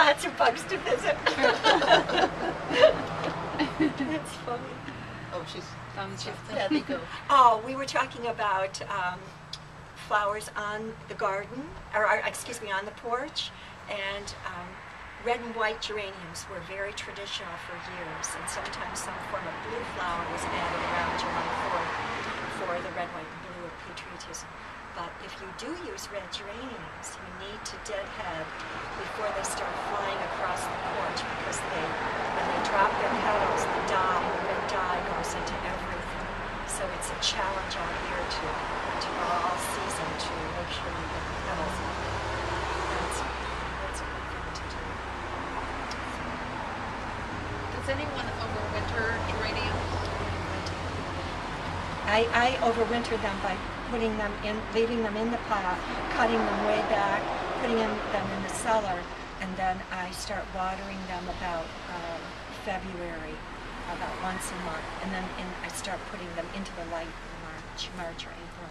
lots of bugs to visit. That's funny. Oh, she's shifting. Kathy, go. Oh, we were talking about flowers on the garden, or excuse me, on the porch, and red and white geraniums were very traditional for years, and sometimes some form of blue flower was added around July 4th for the red, white, and blue of patriotism. But if you do use red geraniums, you need to deadhead before they start flying across the porch, because when they drop their petals, the red dye goes into everything. So it's a challenge all year all season to make sure you get the petals up. That's a good thing to do. Does anyone overwinter geraniums? I overwinter them by putting them in, leaving them in the pot, cutting them way back, putting them in the cellar, and then I start watering them about February, about once a month, and then I start putting them into the light in March or April.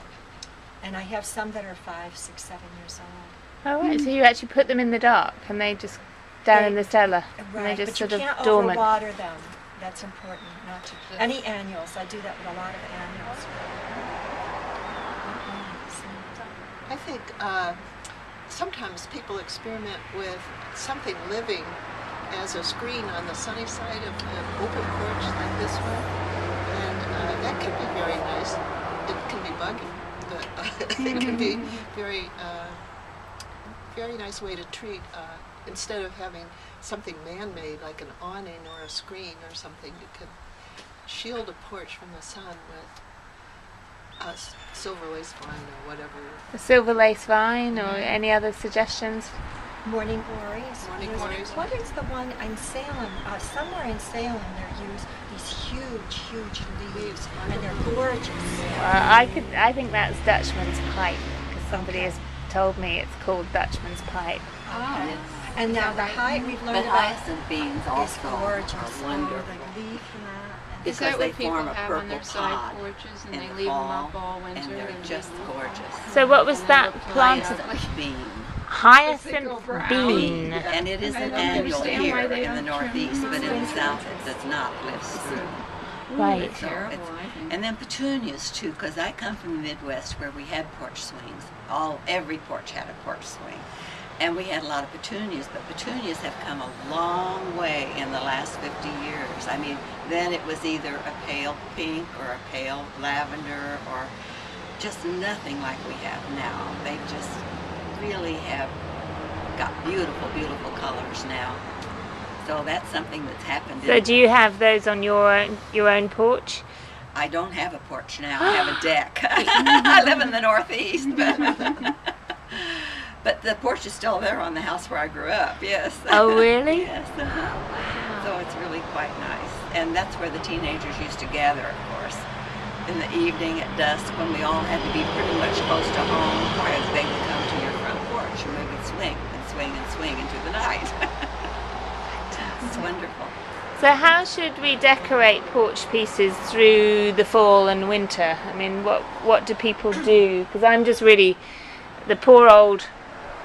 And I have some that are 5, 6, 7 years old. Oh right, so you actually put them in the dark and they just down in the cellar, and Right, they just but sort you of can't dormant. overwater them. That's important. Not to any annuals. I do that with a lot of annuals. I think sometimes people experiment with something living as a screen on the sunny side of an open porch like this one, and that can be very nice. It can be buggy, but it can be very nice way to treat. Instead of having something man-made like an awning or a screen or something, you could shield a porch from the sun with a silver lace vine or whatever. A silver lace vine, or any other suggestions? Morning glories. Morning glories. What is the one in Salem? Somewhere in Salem, they use these huge leaves, and they're gorgeous. I think that's Dutchman's pipe, because somebody has told me it's called Dutchman's pipe. Okay. Yes. And now the we've learned But about hyacinth beans also gorgeous. are wonderful. The leaf and that. Is because that they what people form a have on purple their side pod porches, and in they the leave them fall, up all winter? and they're just gorgeous. So what was And they that look planted? Hyacinth bean, Hyacinth bean. and it is an don't annual understand why here they in the don't Northeast, trim but in them. the South it does not live through. Right. So Terrible, I think. and then petunias too, because I come from the Midwest where we had porch swings. Every porch had a porch swing. And we had a lot of petunias, but petunias have come a long way in the last 50 years. I mean, then it was either a pale pink or a pale lavender or just nothing like we have now. They just really have got beautiful, beautiful colors now. So that's something that's happened. So do you have those on your own porch? I don't have a porch now. I have a deck. I live in the Northeast, but the porch is still there on the house where I grew up. Yes. Oh really? Yes. So it's really quite nice, and that's where the teenagers used to gather, of course, in the evening at dusk when we all had to be pretty much close to home, whereas they would come to your front porch and we would swing and swing and swing into the night. It's wonderful. So how should we decorate porch pieces through the fall and winter? I mean, what do people do? Because I'm just really, the poor old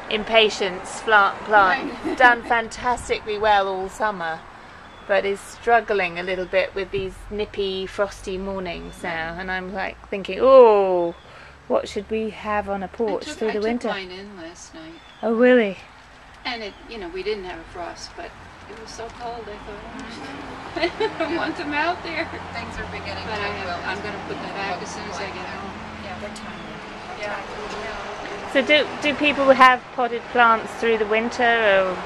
impatience plant done fantastically well all summer, but is struggling a little bit with these nippy, frosty mornings now. And I'm like thinking, oh, what should we have on a porch through the winter? I took mine in last night, Oh really? and it, we didn't have a frost, but it was so cold. I thought, I don't want them out there. Things are beginning But to I'm going to put them back as soon as I get home. Yeah, They're tiny. yeah. So do people have potted plants through the winter, or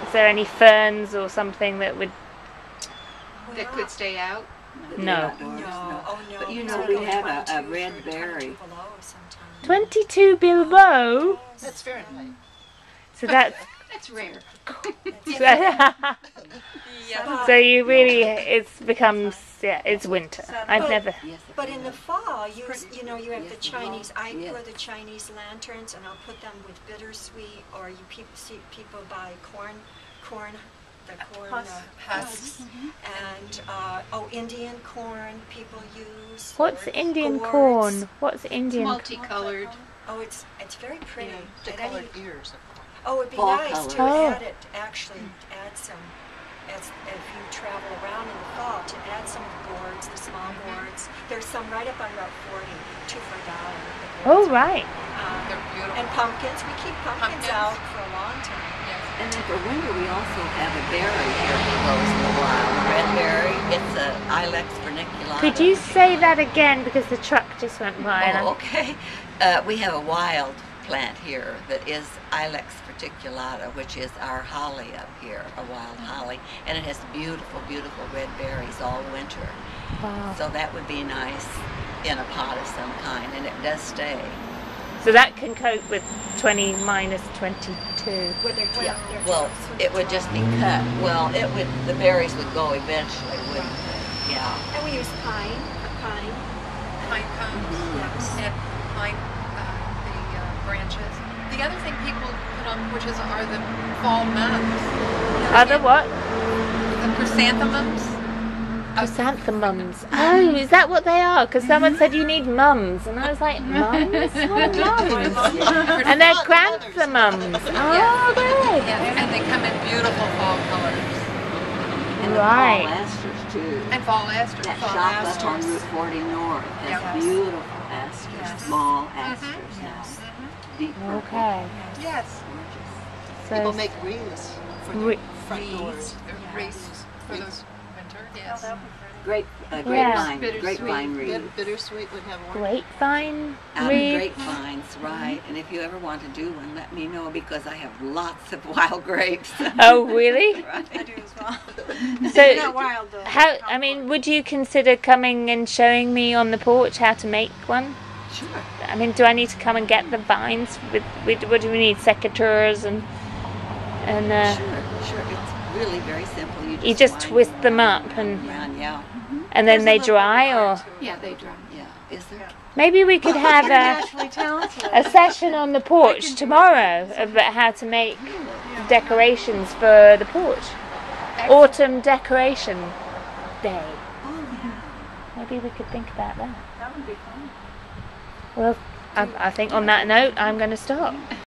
is there any ferns or something that would? That could stay out. No. Outdoors, No. Oh no. But you It's know, only we have 22 a red for berry. 22 below sometimes. 22 below. That's Fahrenheit. So that's That's rare. so you really it's winter. I've But- never. Yes, But in the fall, you have Yes, the Chinese. I yes. grow the Chinese lanterns, and I'll put them with bittersweet. Or you see people buy corn, the corn husks, and Indian corn. People use. What's gourds. Indian corn? What's Indian? Multicolored. Oh, it's very pretty. The At any- colored ears of corn. Oh, it'd be fall nice to colors. add it, actually add some, as if you travel around in the fall, to add some of the boards, the small boards. There's some right up on Route 40, 2 for $1. the Oh, boards. right. They're beautiful. And pumpkins, we keep pumpkins Pumpkins. out for a long time. Yes. And then for winter, we also have a berry here that grows in the wild. Red berry. It's a Ilex verniculata. Could you say that again, because the truck just went by? And Oh, okay. We have a wild plant here that is Ilex verticulata, which is our holly up here, a wild holly, and it has beautiful, beautiful red berries all winter. Wow. So that would be nice in a pot of some kind, and it does stay. So that can cope with 20 minus 22. Where they're Yeah. they're Well, drops with it would just be cut. Well, it would. The berries would go eventually, wouldn't they? Yeah. And we use pine. Pine cones Yes. and pine, the branches. The other thing people put on porches are the fall mums. Other what? The chrysanthemums. Chrysanthemums. Oh, is that what they are? Because someone said you need mums, and I was like, mums? What are mums? And they're chrysanthemums. Oh, great. Yes, and they come in beautiful fall colors. And Right. the fall asters too. And fall asters. That Fall shop up on asters. Route 40 North has Yes. beautiful asters, Yes. small asters, Yes. deep purple. Okay. Yes. People So, make wreaths for Re- their front doors. The wreaths for those winter. Yes. Grapevine, Bittersweet. grapevine reed. Bittersweet would have one. grapevine Out of reed. grapevines, right. And if you ever want to do one, let me know because I have lots of wild grapes. Oh, really? Right. I do as well. So, wild though. how? I mean, would you consider coming and showing me on the porch how to make one? Sure. I mean, do I need to come and get the vines? What do we need? Secateurs and Sure. It's really very simple. you just wind twist them up and around, and then they dry, or Yeah, they dry. yeah. Is there? maybe we could have a session on the porch tomorrow about how to make decorations for the porch. Autumn decoration day. Maybe we could think about that. That would be fun. Well, I think on that note, I'm going to stop.